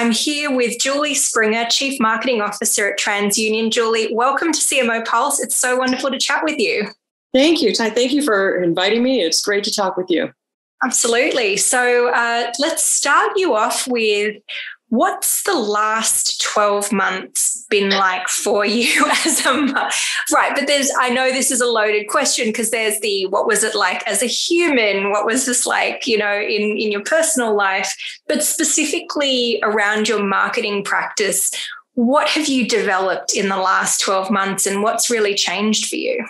I'm here with Julie Springer, Chief Marketing Officer at Transunion. Julie, welcome to CMO Pulse. It's so wonderful to chat with you. Thank you, Ty. Thank you for inviting me. It's great to talk with you. Absolutely. So let's start you off with, what's the last 12 months been like for you as a mother? Right, but I know this is a loaded question because there's what was it like as a human? What was this like, in your personal life? But specifically around your marketing practice, what have you developed in the last 12 months and what's really changed for you?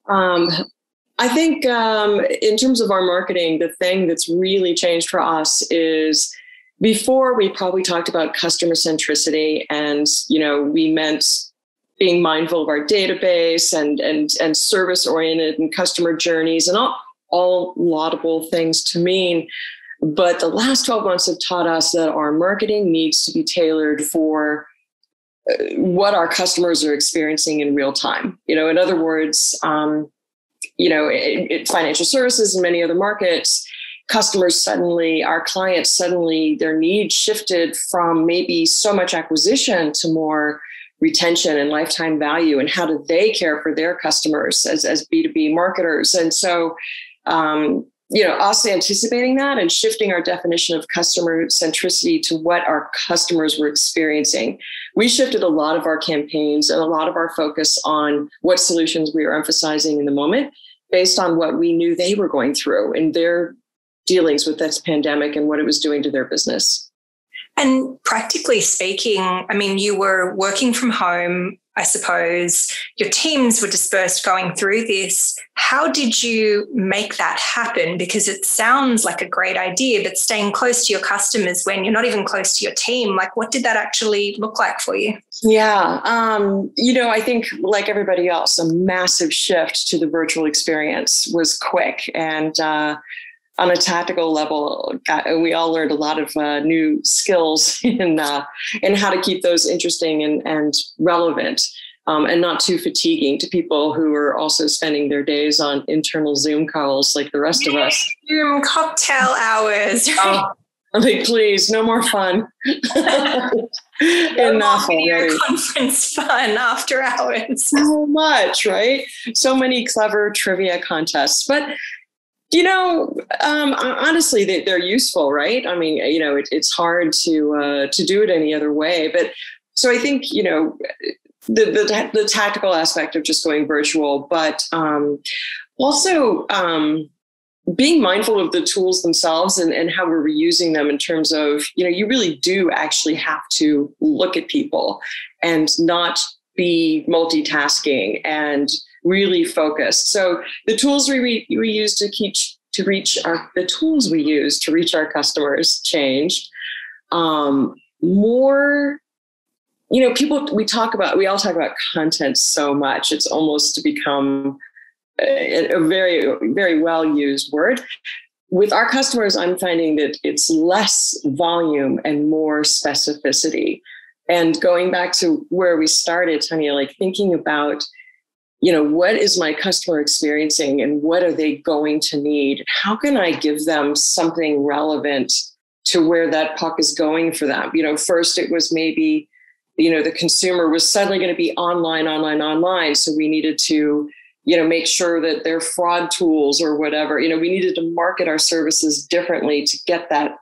I think in terms of our marketing, the thing that's really changed for us is, before, we probably talked about customer centricity, and we meant being mindful of our database and service oriented and customer journeys, and all laudable things to mean. But the last 12 months have taught us that our marketing needs to be tailored for what our customers are experiencing in real time. In other words, financial services and many other markets, our clients suddenly, their needs shifted from maybe so much acquisition to more retention and lifetime value. And how do they care for their customers as B2B marketers? And so, us anticipating that and shifting our definition of customer centricity to what our customers were experiencing, we shifted a lot of our campaigns and a lot of our focus on what solutions we were emphasizing in the moment based on what we knew they were going through in their dealings with this pandemic and what it was doing to their business. And practically speaking, you were working from home, I suppose. Your teams were dispersed going through this. How did you make that happen? Because it sounds like a great idea, but staying close to your customers when you're not even close to your team, what did that actually look like for you? Yeah. I think like everybody else, a massive shift to the virtual experience was quick. And, on a tactical level, we all learned a lot of new skills in how to keep those interesting and relevant, and not too fatiguing to people who are also spending their days on internal Zoom calls like the rest of us. Zoom cocktail hours. Right? Please, no more fun. Enough already. Conference fun after hours. So much, right? So many clever trivia contests, but. Honestly, they're useful, right? It's hard to do it any other way. But so I think, the tactical aspect of just going virtual, but also being mindful of the tools themselves and how we're reusing them in terms of, you really do actually have to look at people and not be multitasking and really focused. So the tools we use to reach our customers changed. More, we all talk about content so much. It's almost to become a very, very well used word. With our customers, I'm finding that it's less volume and more specificity. And going back to where we started, Tania, thinking about, what is my customer experiencing and what are they going to need? How can I give them something relevant to where that puck is going for them? First it was maybe, the consumer was suddenly going to be online. So we needed to, make sure that their fraud tools or whatever, we needed to market our services differently to get that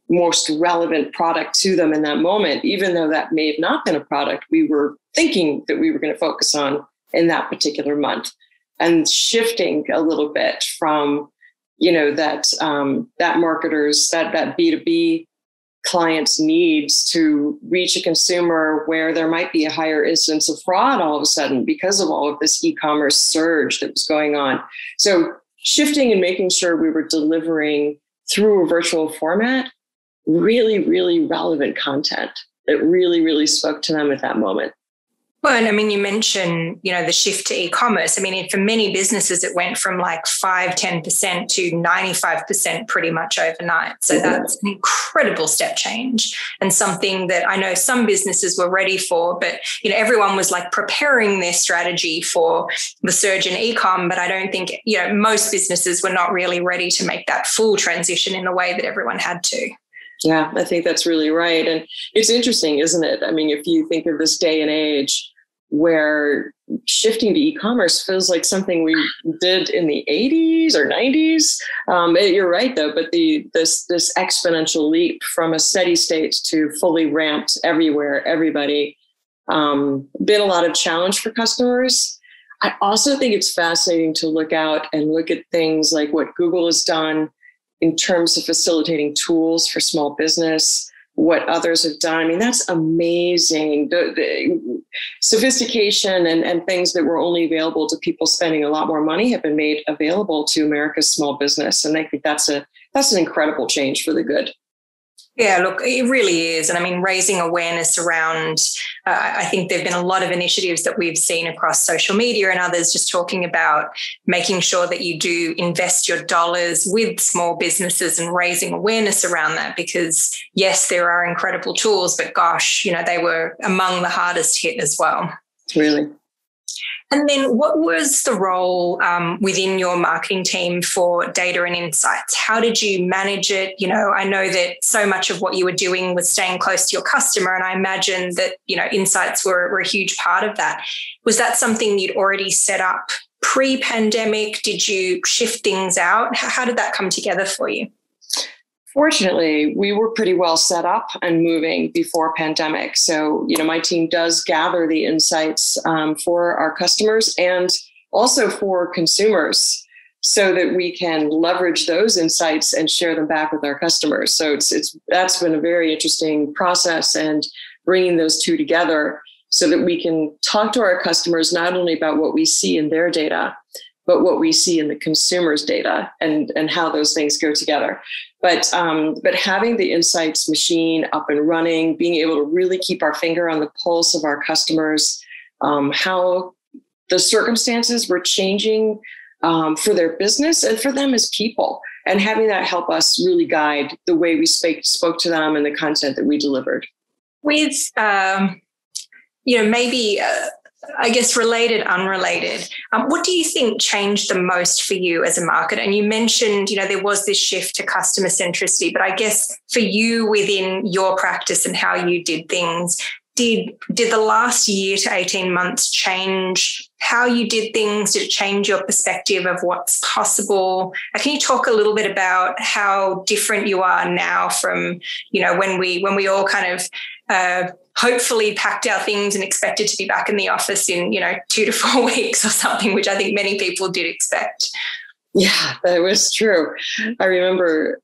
most relevant product to them in that moment, even though that may have not been a product we were thinking that we were going to focus on in that particular month, and shifting a little bit from, that marketers, that B2B clients needs to reach a consumer where there might be a higher instance of fraud all of a sudden because of all of this e-commerce surge that was going on. So shifting and making sure we were delivering through a virtual format really, really relevant content that really, really spoke to them at that moment. Well, and you mentioned, the shift to e-commerce. For many businesses, it went from 5-10% to 95% pretty much overnight. So that's an incredible step change, and something that I know some businesses were ready for, but, everyone was preparing their strategy for the surge in e-com. But I don't think, most businesses were not really ready to make that full transition in the way that everyone had to. Yeah, I think that's really right. And it's interesting, isn't it? I mean, if you think of this day and age where shifting to e-commerce feels like something we did in the 80s or 90s. You're right, though, but this exponential leap from a steady state to fully ramped everywhere, everybody, been a lot of challenge for customers. I also think it's fascinating to look out and look at things like what Google has done in terms of facilitating tools for small business, what others have done. I mean, that's amazing. The sophistication and things that were only available to people spending a lot more money have been made available to America's small business. And I think that's an incredible change for the good. Yeah, look, it really is. And I mean, raising awareness around, I think there've been a lot of initiatives that we've seen across social media and others just talking about making sure that you do invest your dollars with small businesses and raising awareness around that, because yes, there are incredible tools, but gosh, they were among the hardest hit as well. Really. And then what was the role within your marketing team for data and insights? How did you manage it? I know that so much of what you were doing was staying close to your customer, and I imagine that, insights were a huge part of that. Was that something you'd already set up pre-pandemic? Did you shift things out? How did that come together for you? Fortunately, we were pretty well set up and moving before pandemic. So, my team does gather the insights for our customers and also for consumers so that we can leverage those insights and share them back with our customers. So that's been a very interesting process, and bringing those two together so that we can talk to our customers not only about what we see in their data, but what we see in the consumer's data and how those things go together. But having the insights machine up and running, being able to really keep our finger on the pulse of our customers, how the circumstances were changing for their business and for them as people, and having that help us really guide the way we spoke to them and the content that we delivered. With, maybe... I guess related, unrelated. What do you think changed the most for you as a marketer? And you mentioned, there was this shift to customer centricity, but I guess for you within your practice and how you did things, did the last year to 18 months change how you did things? Did it change your perspective of what's possible? Can you talk a little bit about how different you are now from, when we all kind of hopefully packed our things and expected to be back in the office in, 2 to 4 weeks or something, which I think many people did expect. Yeah, that was true. I remember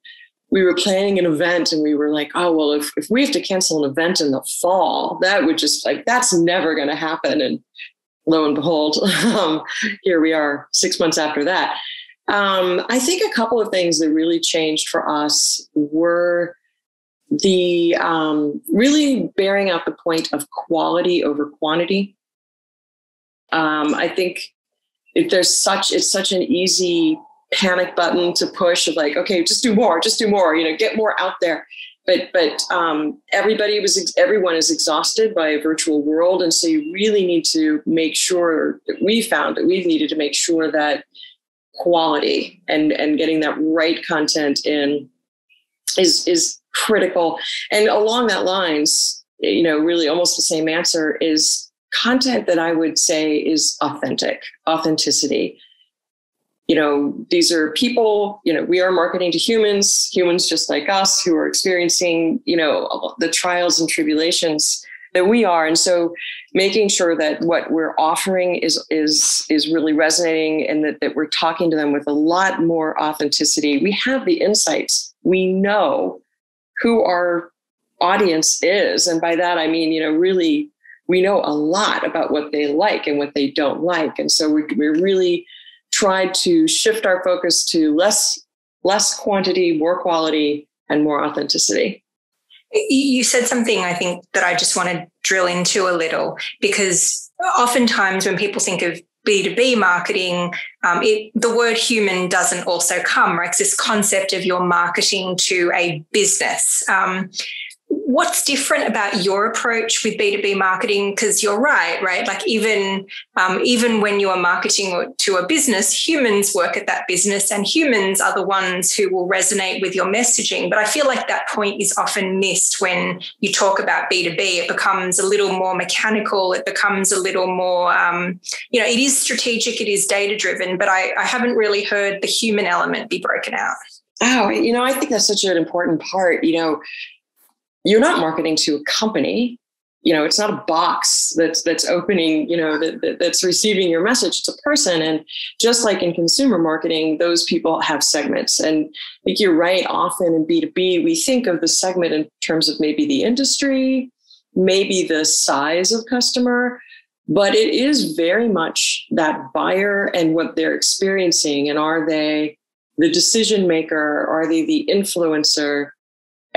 we were planning an event and we were like, oh, well, if we have to cancel an event in the fall, that would just that's never going to happen. And lo and behold, here we are 6 months after that. I think a couple of things that really changed for us were the really bearing out the point of quality over quantity. I think it's such an easy panic button to push of okay, just do more, get more out there. But everyone is exhausted by a virtual world. And so you really need to make sure that we found that we needed to make sure that quality and getting that right content in is critical. And along that lines, really almost the same answer is content that I would say is authenticity. These are people, we are marketing to humans just like us who are experiencing, the trials and tribulations that we are. And so making sure that what we're offering is really resonating, and that we're talking to them with a lot more authenticity. We have the insights. We know who our audience is. And by that, I mean, really, we know a lot about what they like and what they don't like. And so we're really tried to shift our focus to less quantity, more quality, and more authenticity. You said something, I think, that I just want to drill into a little, because oftentimes when people think of B2B marketing, the word human doesn't also come, right? It's this concept of you're marketing to a business. what's different about your approach with B2B marketing? Because you're right? Like even when you are marketing to a business, humans work at that business and humans are the ones who will resonate with your messaging. But I feel like that point is often missed when you talk about B2B. It becomes a little more mechanical. It becomes a little more, it is strategic, it is data-driven, but I haven't really heard the human element be broken out. Oh, I think that's such an important part. You're not marketing to a company. It's not a box that's opening, that's receiving your message. It's a person. And just like in consumer marketing, those people have segments. And I think you're right. Often in B2B, we think of the segment in terms of maybe the industry, maybe the size of customer, but it is very much that buyer and what they're experiencing. And are they the decision maker? Are they the influencer?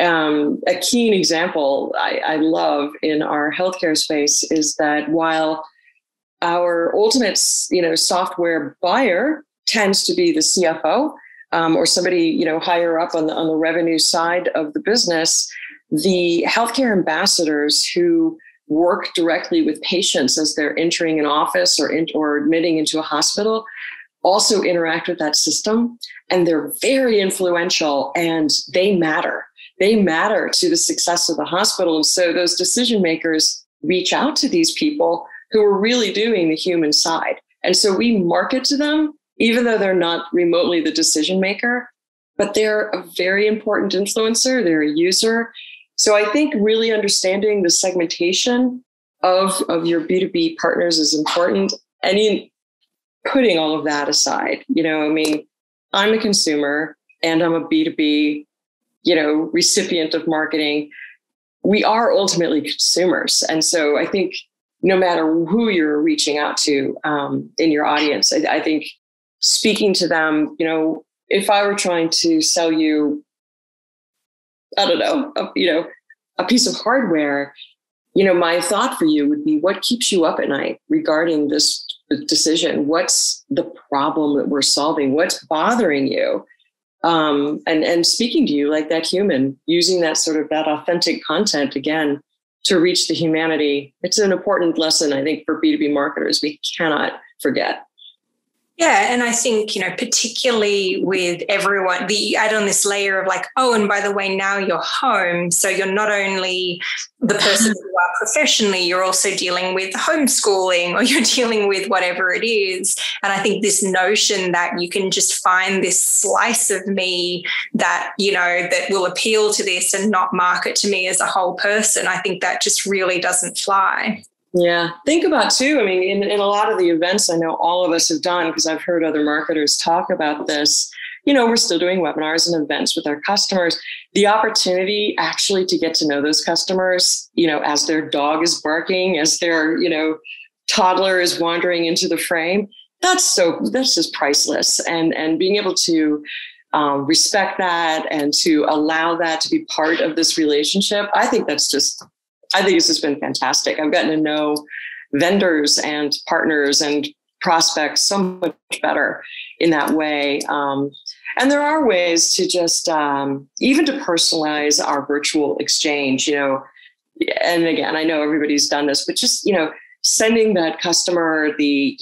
A keen example I love in our healthcare space is that while our ultimate, software buyer tends to be the CFO or somebody, higher up on the revenue side of the business, the healthcare ambassadors who work directly with patients as they're entering an office or admitting into a hospital also interact with that system, and they're very influential and they matter. They matter to the success of the hospital. And so those decision makers reach out to these people who are really doing the human side. And so we market to them, even though they're not remotely the decision maker, but they're a very important influencer. They're a user. So I think really understanding the segmentation of your B2B partners is important. And putting all of that aside, I'm a consumer and I'm a B2B recipient of marketing. We are ultimately consumers. And so I think no matter who you're reaching out to in your audience, I think speaking to them, if I were trying to sell you, I don't know, a piece of hardware, my thought for you would be, what keeps you up at night regarding this decision? What's the problem that we're solving? What's bothering you? And speaking to you like that human, using that authentic content again to reach the humanity. It's an important lesson, I think, for B2B marketers. We cannot forget. Yeah. And I think, particularly with everyone, you add on this layer of like, oh, and by the way, now you're home. So you're not only the person you are professionally, you're also dealing with homeschooling or you're dealing with whatever it is. And I think this notion that you can just find this slice of me that, that will appeal to this and not market to me as a whole person, I think that just really doesn't fly. Yeah. Think about too, in a lot of the events I know all of us have done, because I've heard other marketers talk about this, we're still doing webinars and events with our customers. The opportunity actually to get to know those customers, as their dog is barking, as their, toddler is wandering into the frame, that's just priceless. And being able to respect that and to allow that to be part of this relationship, I think it's just been fantastic. I've gotten to know vendors and partners and prospects so much better in that way. And there are ways to just even to personalize our virtual exchange, and again, I know everybody's done this, but just, sending that customer the,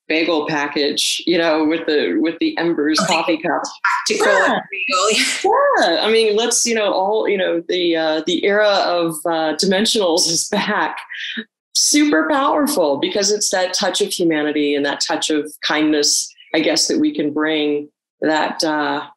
bagel package, with the Embers coffee cup. Yeah. Let's, the era of dimensionals is back. Super powerful because it's that touch of humanity and that touch of kindness, I guess, that we can bring that, that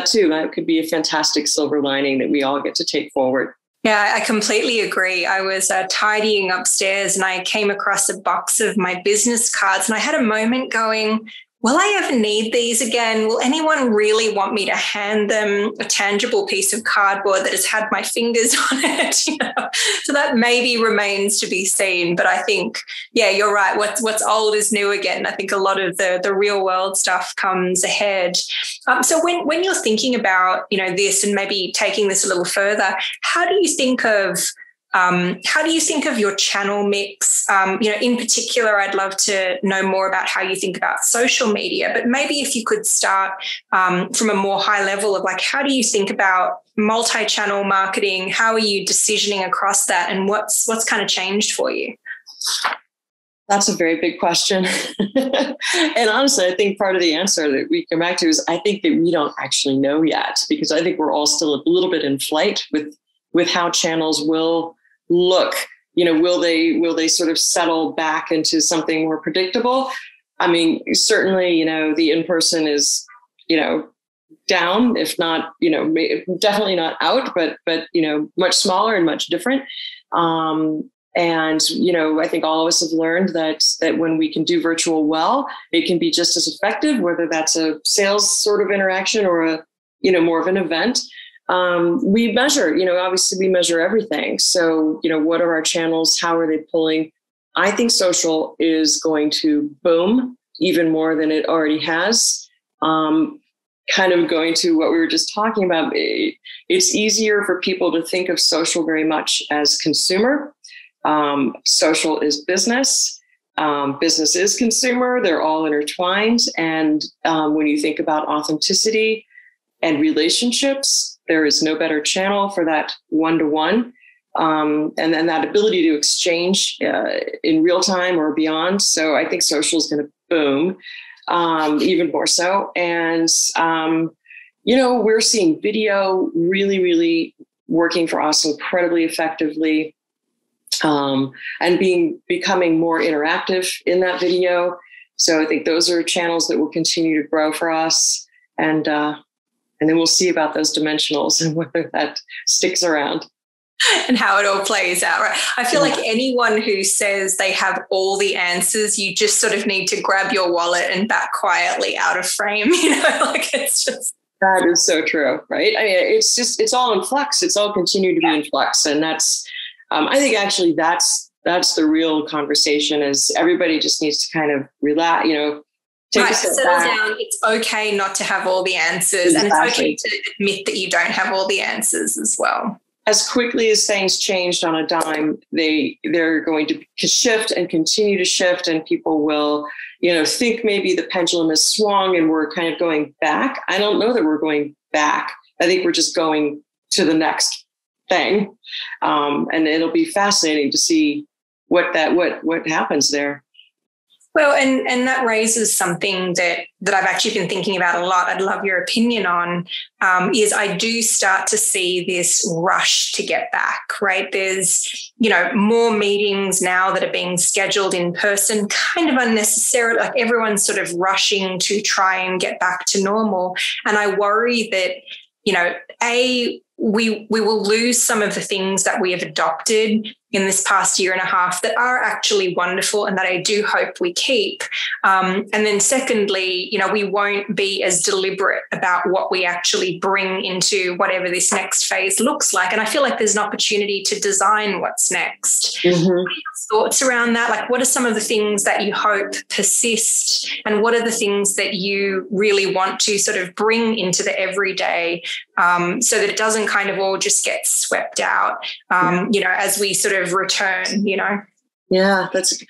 too, that could be a fantastic silver lining that we all get to take forward. Yeah, I completely agree. I was tidying upstairs and I came across a box of my business cards and I had a moment going, will I ever need these again? Will anyone really want me to hand them a tangible piece of cardboard that has had my fingers on it? So that maybe remains to be seen. But I think, yeah, you're right. What's old is new again. I think a lot of the real world stuff comes ahead. So when you're thinking about, this and maybe taking this a little further, how do you think of How do you think of your channel mix? In particular, I'd love to know more about how you think about social media, but maybe if you could start from a more high level of like, how do you think about multi-channel marketing? How are you decisioning across that? And what's kind of changed for you? That's a very big question. And honestly, I think part of the answer that we come back to is I think that we don't actually know yet, because I think we're all still a little bit in flight with how channels will look. Will they sort of settle back into something more predictable? I mean, certainly, the in-person is, down, if not, definitely not out, but much smaller and much different. And, I think all of us have learned that when we can do virtual well, it can be just as effective, whether that's a sales sort of interaction or a, more of an event. We measure, obviously we measure everything. So, what are our channels? How are they pulling? I think social is going to boom even more than it already has. Kind of going to what we were just talking about. It's easier for people to think of social very much as consumer. Social is business. Business is consumer. They're all intertwined. And when you think about authenticity and relationships, there is no better channel for that one-to-one. And then that ability to exchange in real time or beyond. So I think social is going to boom even more so. And, we're seeing video really, really working for us incredibly effectively. And becoming more interactive in that video. So I think those are channels that will continue to grow for us. And then we'll see about those dimensionals and whether that sticks around. And how it all plays out, right? I feel like anyone who says they have all the answers, you just sort of need to grab your wallet and back quietly out of frame, it's just. That is so true, right? I mean, it's all in flux. It's all continued to be in flux. And that's, I think actually that's the real conversation, is everybody just needs to kind of relax, take a step settle back. down. It's okay not to have all the answers. Exactly. And it's okay to admit that you don't have all the answers as well. As quickly as things changed on a dime, they're going to shift and continue to shift, and people will, think maybe the pendulum has swung and we're kind of going back. I don't know that we're going back. I think we're just going to the next thing. And it'll be fascinating to see what happens there. Well, and that raises something that I've actually been thinking about a lot. I'd love your opinion on, is I do start to see this rush to get back, right? There's, more meetings now that are being scheduled in person, kind of unnecessarily, like everyone's sort of rushing to try and get back to normal. And I worry that, we will lose some of the things that we have adopted in this past year and a half that are actually wonderful and that I do hope we keep. And then secondly, we won't be as deliberate about what we actually bring into whatever this next phase looks like. And I feel like there's an opportunity to design what's next. Mm-hmm. What are your thoughts around that? Like, what are some of the things that you hope persist? And what are the things that you really want to sort of bring into the everyday so that it doesn't kind of all just get swept out, as we sort of return, Yeah, that's,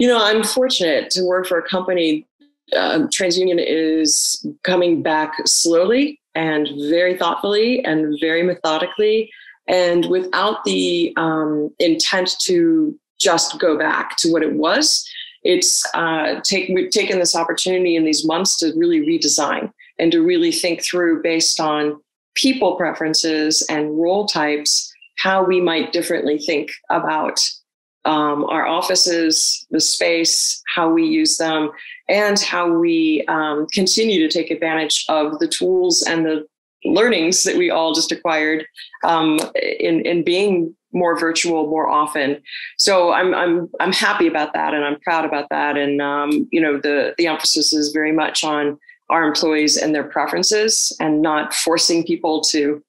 I'm fortunate to work for a company. TransUnion is coming back slowly and very thoughtfully and very methodically, and without the intent to just go back to what it was. We've taken this opportunity in these months to really redesign and to really think through, based on people preferences and role types, how we might differently think about our offices, the space, how we use them, and how we continue to take advantage of the tools and the learnings that we all just acquired in being more virtual more often. So I'm happy about that, and I'm proud about that. And the emphasis is very much on our employees and their preferences, and not forcing people to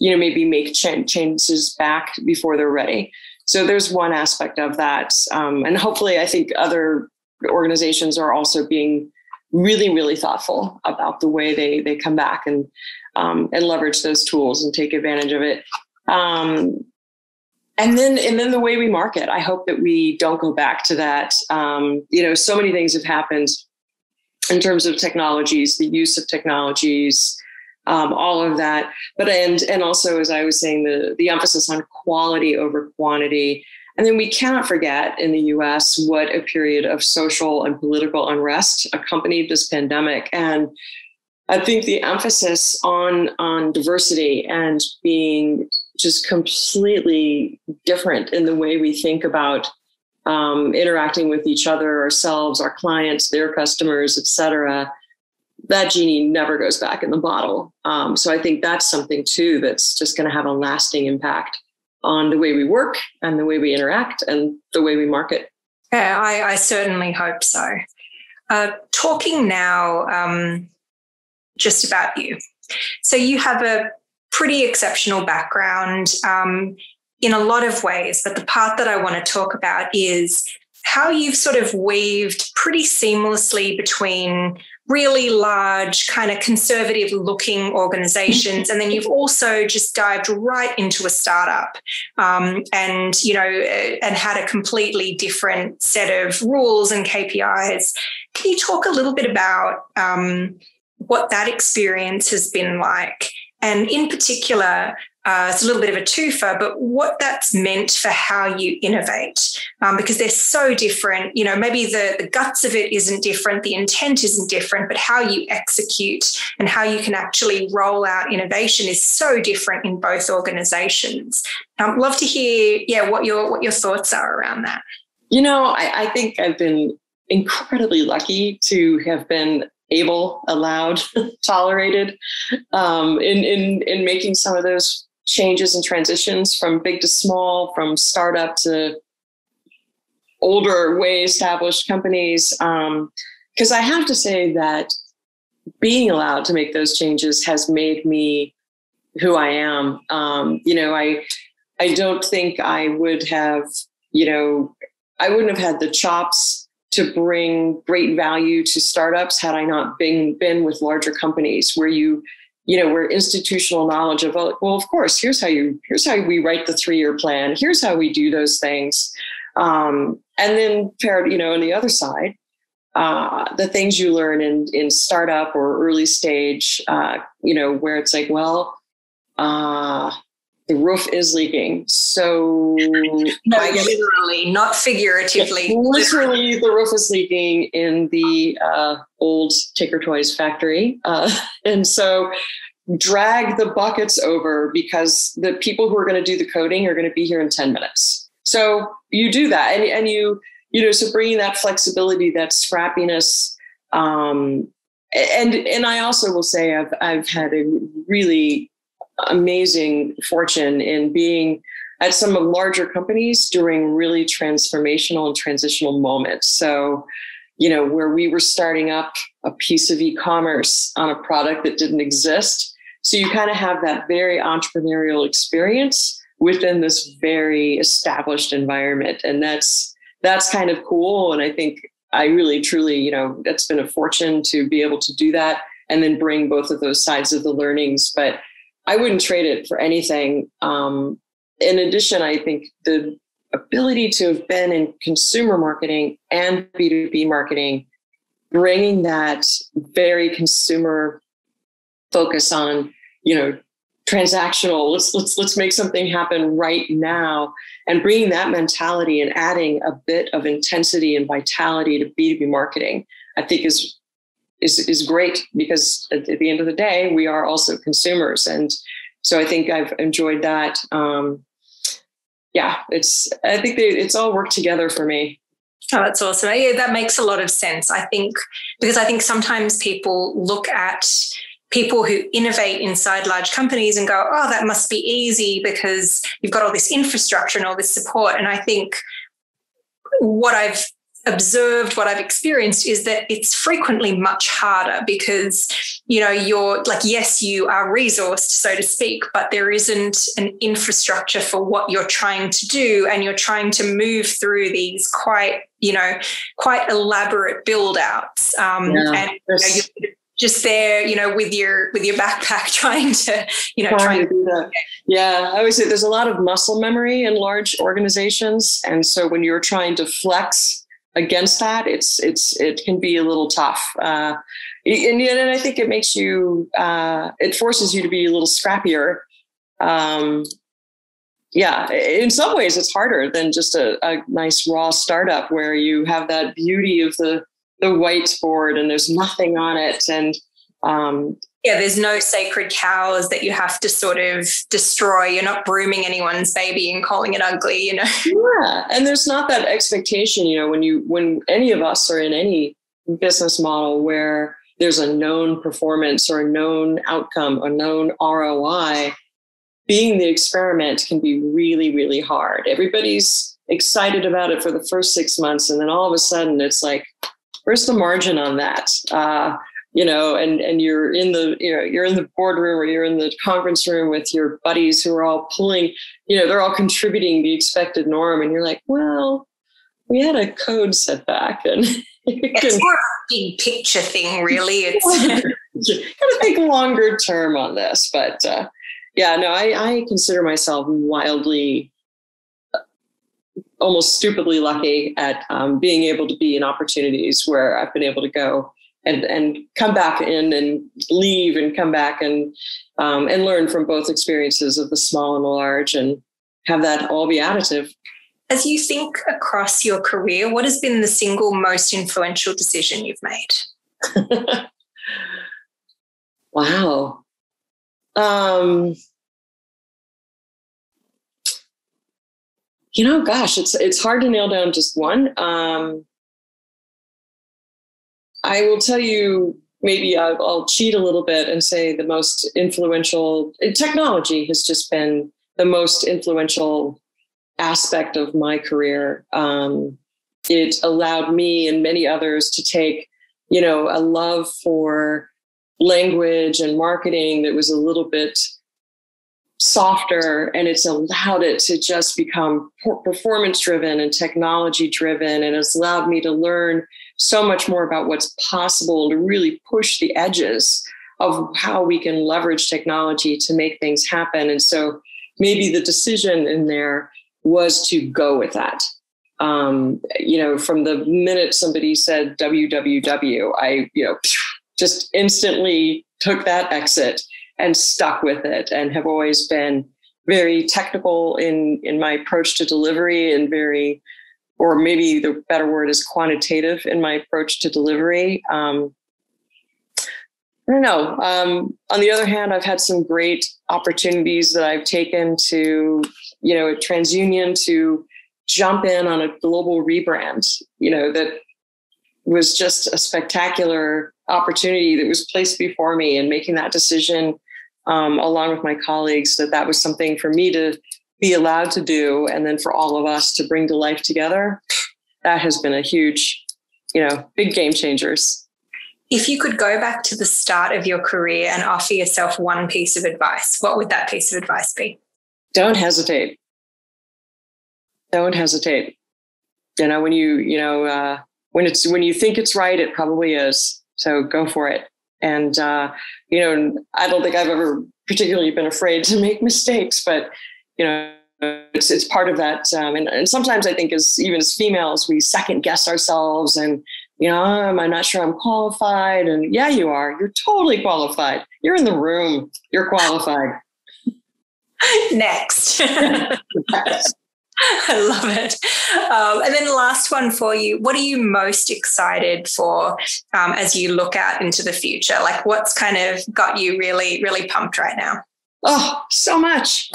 maybe make changes back before they're ready. So there's one aspect of that. And hopefully I think other organizations are also being really, really thoughtful about the way they come back and leverage those tools and take advantage of it. And then the way we market, I hope that we don't go back to that. So many things have happened in terms of technologies, the use of technologies, all of that. But and also, as I was saying, the emphasis on quality over quantity. And then we cannot forget in the US what a period of social and political unrest accompanied this pandemic. And I think the emphasis on diversity and being just completely different in the way we think about interacting with each other, ourselves, our clients, their customers, et cetera, that genie never goes back in the bottle. So I think that's something too that's just going to have a lasting impact on the way we work and the way we interact and the way we market. Yeah, I certainly hope so. Talking now just about you. So you have a pretty exceptional background in a lot of ways, but the part that I want to talk about is how you've sort of weaved pretty seamlessly between really large, kind of conservative looking organizations. And then you've also just dived right into a startup and had a completely different set of rules and KPIs. Can you talk a little bit about what that experience has been like? And in particular, it's a little bit of a twofer, but what that's meant for how you innovate, because they're so different. Maybe the guts of it isn't different, the intent isn't different, but how you execute and how you can actually roll out innovation is so different in both organizations. I'd love to hear, what your thoughts are around that. I think I've been incredibly lucky to have been able, allowed, tolerated in making some of those changes and transitions from big to small, from startup to older, way established companies. Because I have to say that being allowed to make those changes has made me who I am. I don't think I would have, I wouldn't have had the chops to bring great value to startups had I not been with larger companies where where institutional knowledge of, well, of course, here's how we write the 3-year plan. Here's how we do those things. And then paired, on the other side, the things you learn in startup or early stage, where it's like, well, the roof is leaking. So literally, not figuratively. Literally, the roof is leaking in the old Tinker Toys factory. And so drag the buckets over because the people who are going to do the coding are going to be here in 10 minutes. So you do that. And so bringing that flexibility, that scrappiness. And I also will say I've had a really amazing fortune in being at some of larger companies during really transformational and transitional moments. So, where we were starting up a piece of e-commerce on a product that didn't exist. So you kind of have that very entrepreneurial experience within this very established environment. And that's kind of cool. And I think I really, truly, it's been a fortune to be able to do that and then bring both of those sides of the learnings. But I wouldn't trade it for anything. In addition, I think the ability to have been in consumer marketing and B2B marketing, bringing that very consumer focus on, transactional, let's make something happen right now, and bringing that mentality and adding a bit of intensity and vitality to B2B marketing, I think is great, because at the end of the day, we are also consumers. And so I think I've enjoyed that. I think it's all worked together for me. Oh, that's awesome. Yeah, that makes a lot of sense. I think sometimes people look at people who innovate inside large companies and go, oh, that must be easy because you've got all this infrastructure and all this support. And I think what I've observed, what I've experienced is that it's frequently much harder because, you're like, yes, you are resourced, so to speak, but there isn't an infrastructure for what you're trying to do. And you're trying to move through these quite elaborate build outs. And you're just there, with your backpack trying to, trying to do that. Yeah, I always say there's a lot of muscle memory in large organizations, and so when you're trying to flex against that, it can be a little tough. And I think it makes you, it forces you to be a little scrappier. Yeah, in some ways it's harder than just a nice raw startup where you have that beauty of the whiteboard and there's nothing on it. And there's no sacred cows that you have to sort of destroy. You're not grooming anyone's baby and calling it ugly, Yeah, and there's not that expectation, when any of us are in any business model where there's a known performance or a known outcome, a known ROI. Being the experiment can be really, really hard. Everybody's excited about it for the first 6 months, and then all of a sudden it's like, where's the margin on that? And you're in the boardroom or you're in the conference room with your buddies who are all pulling, they're all contributing the expected norm, and you're like, well, we had a code setback, and it's more a big picture thing, really. It's you got to think longer term on this, but. I consider myself wildly, almost stupidly lucky at being able to be in opportunities where I've been able to go and come back in and leave and come back and learn from both experiences of the small and the large and have that all be additive. As you think across your career, what has been the single most influential decision you've made? Wow. It's hard to nail down just one. I will tell you, maybe I'll cheat a little bit and say the most influential technology has just been the most influential aspect of my career. It allowed me and many others to take, a love for language and marketing that was a little bit softer, and it's allowed it to just become performance driven and technology driven, and it's allowed me to learn so much more about what's possible to really push the edges of how we can leverage technology to make things happen. And so maybe the decision in there was to go with that. From the minute somebody said www, I just instantly took that exit and stuck with it, and have always been very technical in my approach to delivery, and or maybe the better word is quantitative in my approach to delivery. I don't know. On the other hand, I've had some great opportunities that I've taken to, at TransUnion, to jump in on a global rebrand, that was just a spectacular opportunity that was placed before me, and making that decision along with my colleagues, that was something for me to be allowed to do, and then for all of us to bring to life together. That has been a huge, big game changers. If you could go back to the start of your career and offer yourself one piece of advice, what would that piece of advice be? Don't hesitate. Don't hesitate. When you think it's right, it probably is. So go for it. And, I don't think I've ever particularly been afraid to make mistakes, but, it's part of that. And sometimes I think as females, we second guess ourselves and, am I not sure I'm qualified? And yeah, you are. You're totally qualified. You're in the room. You're qualified. Next. I love it. And then last one for you. What are you most excited for as you look out into the future? Like, what's kind of got you really, really pumped right now? Oh, so much.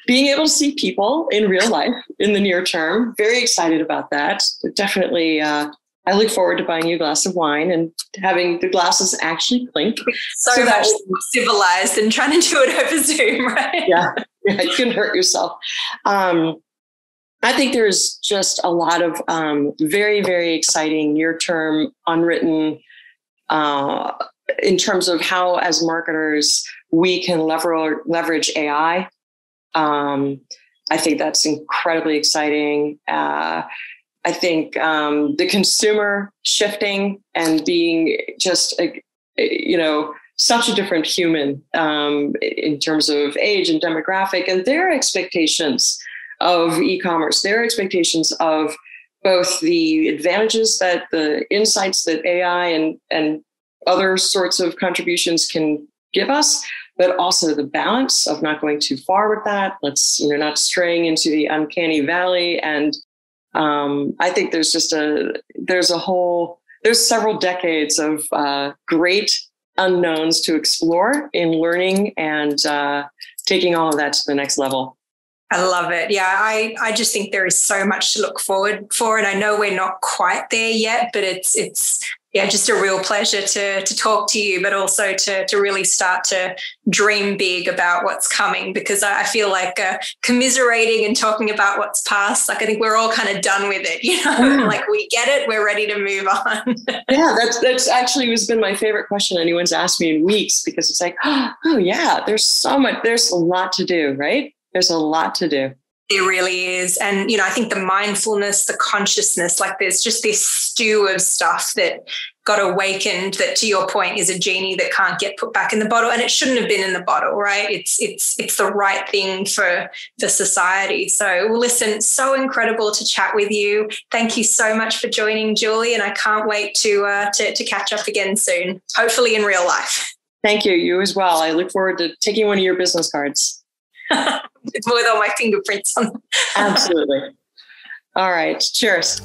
Being able to see people in real life in the near term. Very excited about that. Definitely. I look forward to buying you a glass of wine and having the glasses actually clink. So much more civilized than trying to do it over Zoom, right? Yeah, you can hurt yourself. I think there's just a lot of very, very exciting near-term unwritten in terms of how, as marketers, we can leverage AI. I think that's incredibly exciting. I think the consumer shifting and being just, such a different human in terms of age and demographic, and their expectations of e-commerce, their expectations of both the advantages that the insights that AI and other sorts of contributions can give us, but also the balance of not going too far with that. Let's, not straying into the uncanny valley. And I think there's several decades of great unknowns to explore in learning and taking all of that to the next level. I love it. Yeah, I just think there is so much to look forward for. And I know we're not quite there yet, but it's just a real pleasure to talk to you, but also to really start to dream big about what's coming, because I feel like commiserating and talking about what's past, like I think we're all kind of done with it, like we get it, we're ready to move on. Yeah, that's actually has been my favorite question anyone's asked me in weeks, because it's like, oh yeah, there's a lot to do, right? There's a lot to do. It really is. And, I think the mindfulness, the consciousness, like there's just this stew of stuff that got awakened that, to your point, is a genie that can't get put back in the bottle. And it shouldn't have been in the bottle, right? It's the right thing for society. So listen, so incredible to chat with you. Thank you so much for joining, Julie. And I can't wait to catch up again soon, hopefully in real life. Thank you. You as well. I look forward to taking one of your business cards. With all my fingerprints on them. Absolutely. All right. Cheers.